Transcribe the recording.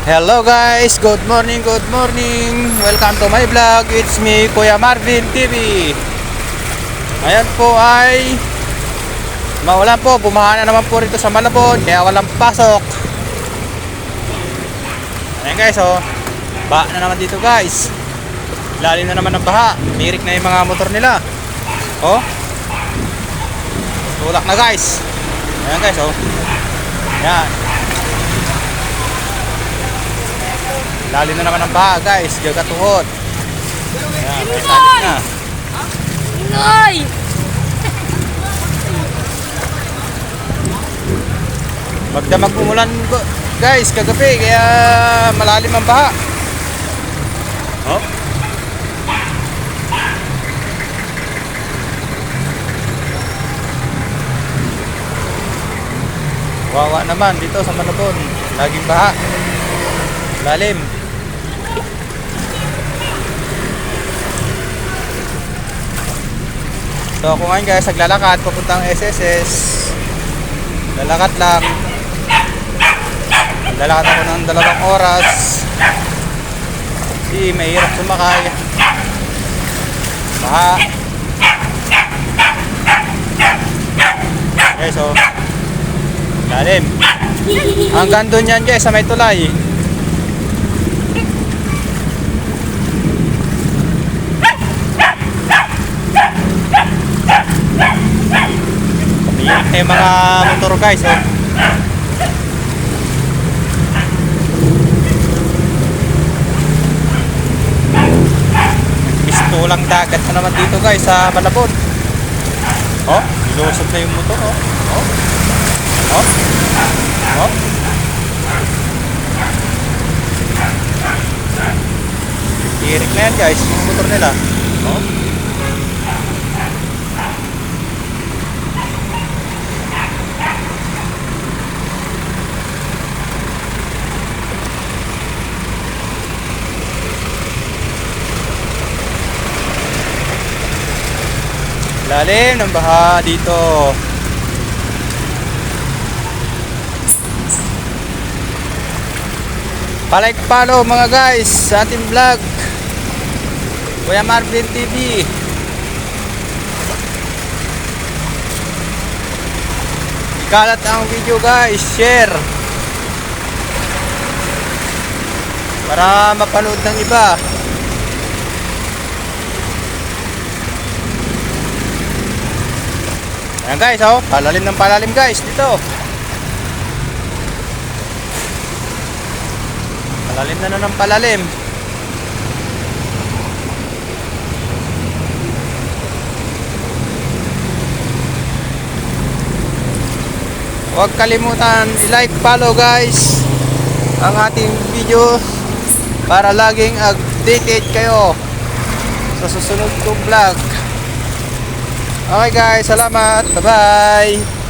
Hello guys, good morning, good morning. Welcome to my vlog. It's me, Kuya Marvin TV. Ngayon po ay maulan po, bumaha na naman po rito sa Malabon, kaya walang pasok. Ayan guys, oh. Baha na naman dito guys. Lalim na naman ng baha. Tirik na yung mga motor nila. Oh. Tulak na guys. Ayan guys, oh. Ayan. Lalim na naman ang baha guys, gagatuhod. Ayan, may talit na. Inoy! Magdamag umulan guys kagabi, kaya malalim ang baha. Oh. Wawa naman dito sa Malabon, laging baha. Lalim. So ako ngayon guys, naglalakad papuntang SSS. Lalakad lang. Lalakad ako ng 2 oras. Kasi mahirap sumakay. Baha. Okay, so lalim. Hanggang doon yan guys sa may tulay. Yung mga motor guys, oh. Pistulang dagat na naman dito guys sa Malabon. Oh, ilusog na yung motor, oh. Oh. Oh. Oh. Tirik na yan guys, yung motor nila. Oh. Lalim ng baha dito. Palike follow mga guys sa ating vlog Kuya Marvin TV. Ikalat ang video guys, share para mapanood ng iba. Ayan guys, oh, palalim ng palalim guys dito. Palalim na ng palalim. Huwag kalimutan i-like, follow guys ang ating video para laging updated kayo sa susunod kong vlog. Okay guys, salamat. Bye bye.